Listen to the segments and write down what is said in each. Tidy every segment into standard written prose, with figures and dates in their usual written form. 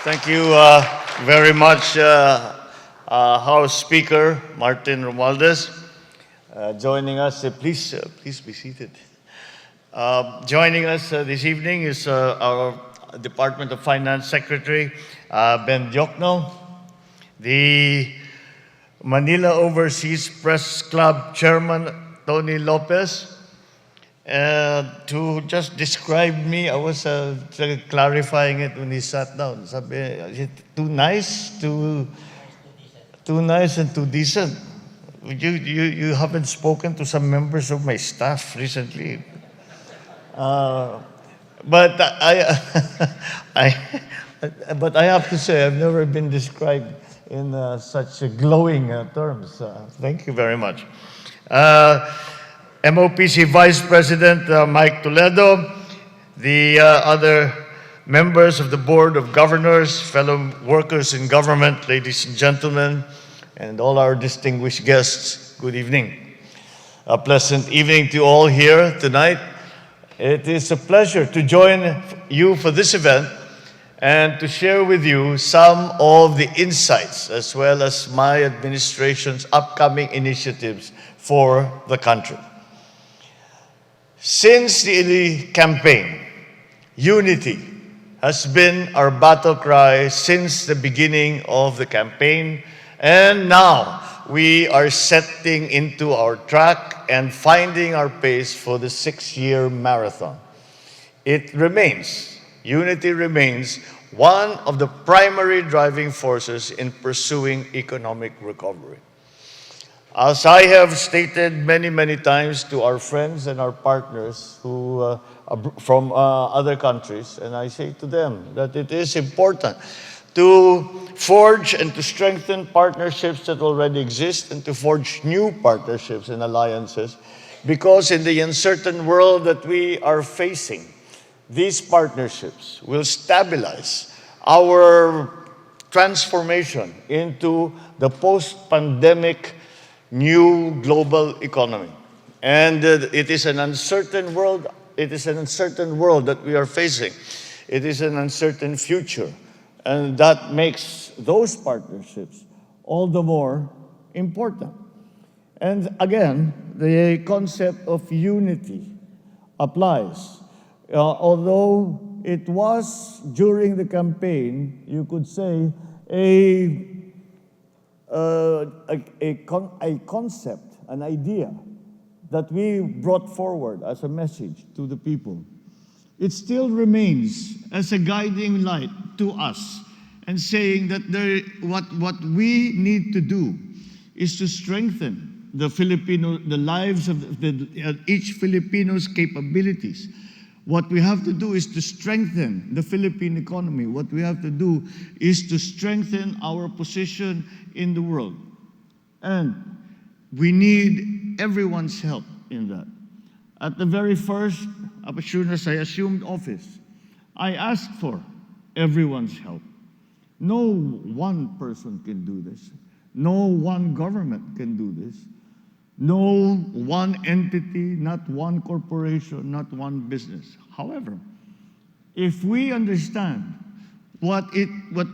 Thank you very much, House Speaker Martin Romualdez. Joining us, please be seated. Joining us this evening is our Department of Finance Secretary, Ben Diokno, the Manila Overseas Press Club Chairman, Tony Lopez. To just describe me, I was clarifying it when he sat down. Sabi, is it too nice, too nice and too decent? You haven't spoken to some members of my staff recently. But but I have to say, I've never been described in such glowing terms. Thank you very much. MOPC Vice President Mike Toledo, the other members of the Board of Governors, fellow workers in government, ladies and gentlemen, and all our distinguished guests, good evening. A pleasant evening to all here tonight. It is a pleasure to join you for this event and to share with you some of the insights as well as my administration's upcoming initiatives for the country. Since the campaign, unity has been our battle cry since the beginning of the campaign, and now we are setting into our track and finding our pace for the 6-year marathon. Unity remains one of the primary driving forces in pursuing economic recovery. As I have stated many times to our friends and our partners who from other countries, and I say to them that it is important to forge and to strengthen partnerships that already exist and to forge new partnerships and alliances, because in the uncertain world that we are facing, these partnerships will stabilize our transformation into the post-pandemic new global economy. And it is an uncertain world. It is an uncertain world that we are facing. It is an uncertain future. And that makes those partnerships all the more important. And again, the concept of unity applies. Although it was during the campaign, you could say, a concept, an idea that we brought forward as a message to the people. It still remains as a guiding light to us and saying that what we need to do is to strengthen the lives of each Filipino's capabilities. What we have to do is to strengthen the Philippine economy. What we have to do is to strengthen our position in the world. And we need everyone's help in that. At the very first, as soon as I assumed office, I asked for everyone's help. No one person can do this. No one government can do this. No one entity, not one corporation, not one business. However, if we understand what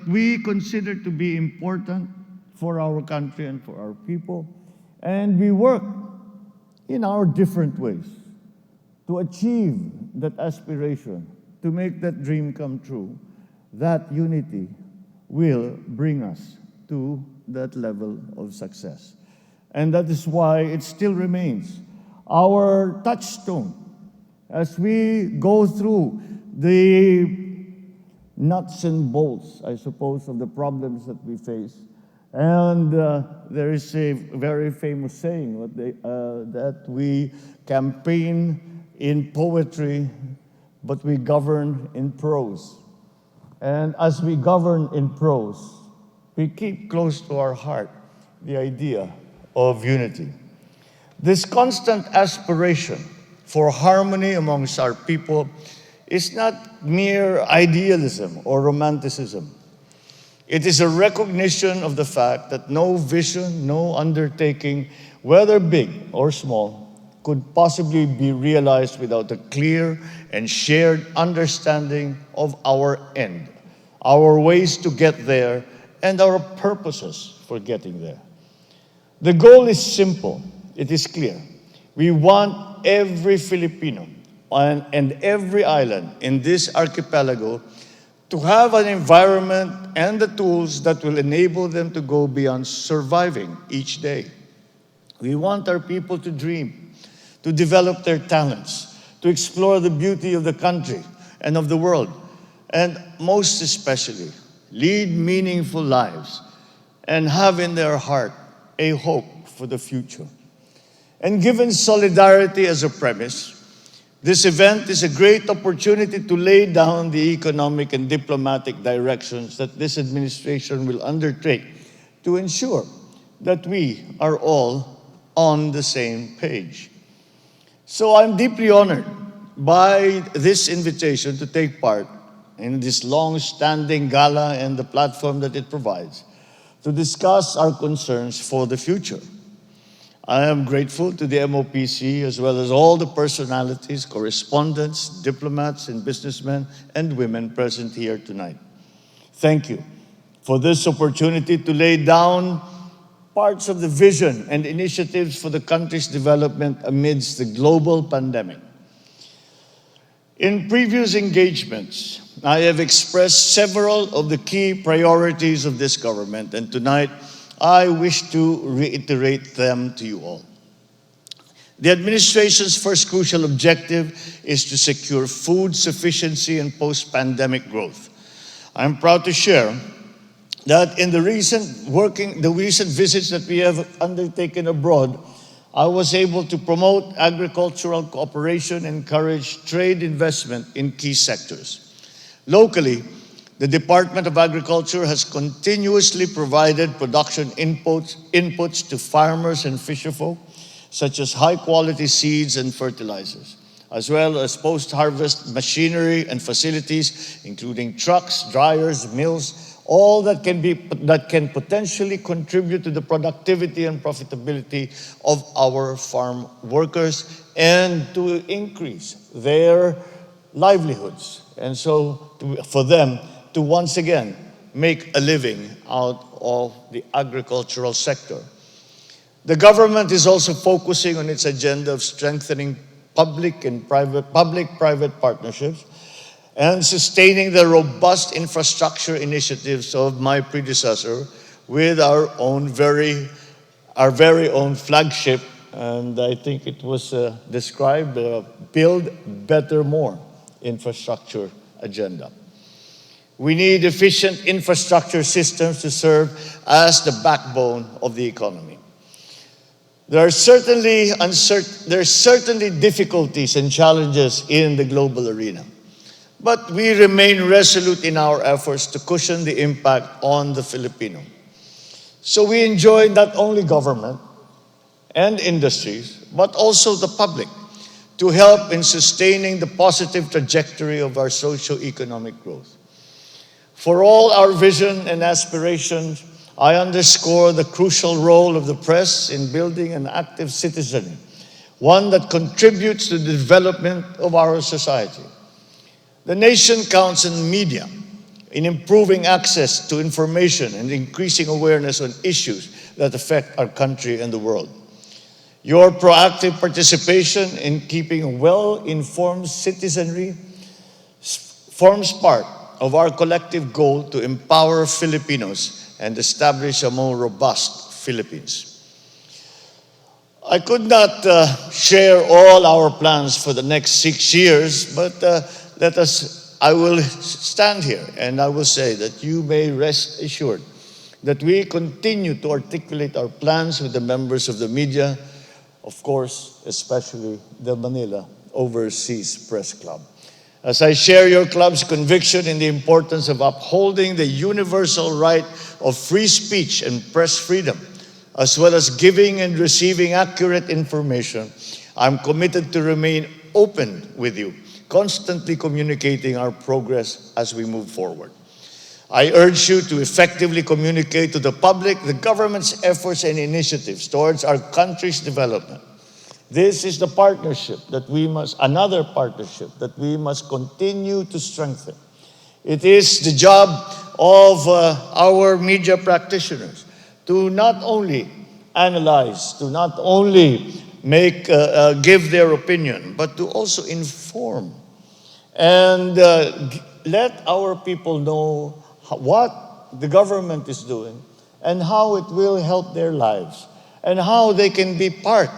we consider to be important for our country and for our people, and we work in our different ways to achieve that aspiration, to make that dream come true, that unity will bring us to that level of success. And that is why it still remains our touchstone as we go through the nuts and bolts, I suppose, of the problems that we face. And there is a very famous saying that we campaign in poetry, but we govern in prose. And as we govern in prose, we keep close to our heart the idea of unity. This constant aspiration for harmony amongst our people is not mere idealism or romanticism. It is a recognition of the fact that no vision, no undertaking, whether big or small, could possibly be realized without a clear and shared understanding of our end, our ways to get there, and our purposes for getting there. The goal is simple. It is clear. We want every Filipino and every island in this archipelago to have an environment and the tools that will enable them to go beyond surviving each day. We want our people to dream, to develop their talents, to explore the beauty of the country and of the world, and most especially, lead meaningful lives and have in their heart a hope for the future. And given solidarity as a premise, this event is a great opportunity to lay down the economic and diplomatic directions that this administration will undertake to ensure that we are all on the same page. So I'm deeply honored by this invitation to take part in this long-standing gala and the platform that it provides to discuss our concerns for the future. I am grateful to the MOPC as well as all the personalities, correspondents, diplomats, and businessmen and women present here tonight. Thank you for this opportunity to lay down parts of the vision and initiatives for the country's development amidst the global pandemic. In previous engagements, I have expressed several of the key priorities of this government, and tonight I wish to reiterate them to you all. The administration's first crucial objective is to secure food sufficiency and post-pandemic growth. I'm proud to share that in the recent visits that we have undertaken abroad, I was able to promote agricultural cooperation and encourage trade investment in key sectors. Locally, the Department of Agriculture has continuously provided production inputs to farmers and fisherfolk, such as high-quality seeds and fertilizers, as well as post-harvest machinery and facilities, including trucks, dryers, mills, all that can potentially contribute to the productivity and profitability of our farm workers and to increase their livelihoods. And so for them to once again make a living out of the agricultural sector. The government is also focusing on its agenda of strengthening public-private partnerships and sustaining the robust infrastructure initiatives of my predecessor with our very own flagship, and I think it was described, Build Better More infrastructure agenda. We need efficient infrastructure systems to serve as the backbone of the economy. There are certainly difficulties and challenges in the global arena, but we remain resolute in our efforts to cushion the impact on the Filipino. So we enjoy not only government and industries, but also the public to help in sustaining the positive trajectory of our socio-economic growth. For all our vision and aspirations, I underscore the crucial role of the press in building an active citizenry, one that contributes to the development of our society. The nation counts on media in improving access to information and increasing awareness on issues that affect our country and the world. Your proactive participation in keeping a well-informed citizenry forms part of our collective goal to empower Filipinos and establish a more robust Philippines. I could not share all our plans for the next 6 years, but I will stand here and I will say that you may rest assured that we continue to articulate our plans with the members of the media, of course, especially the Manila Overseas Press Club. As I share your club's conviction in the importance of upholding the universal right of free speech and press freedom, as well as giving and receiving accurate information, I'm committed to remain open with you, constantly communicating our progress as we move forward. I urge you to effectively communicate to the public the government's efforts and initiatives towards our country's development. This is another partnership that we must continue to strengthen It is the job of our media practitioners to not only analyze, to not only give their opinion, but to also inform and let our people know what the government is doing and how it will help their lives and how they can be part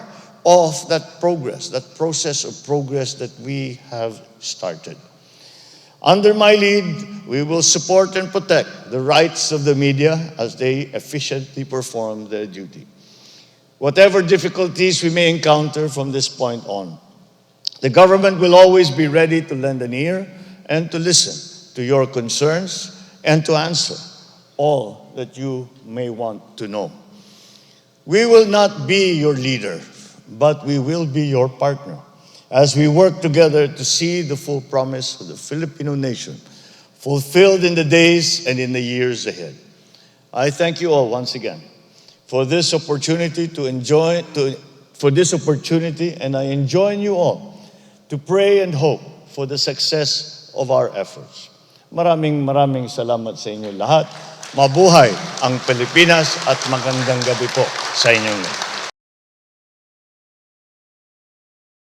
of that progress, that process of progress that we have started. Under my lead, we will support and protect the rights of the media as they efficiently perform their duty. Whatever difficulties we may encounter from this point on, the government will always be ready to lend an ear and to listen to your concerns and to answer all that you may want to know. We will not be your leader, but we will be your partner as we work together to see the full promise of the Filipino nation fulfilled in the days and in the years ahead. I thank you all once again for this opportunity and I enjoin you all to pray and hope for the success of our efforts. Maraming salamat sa inyo lahat. Mabuhay ang Pilipinas at magandang gabi po sa inyong lahat.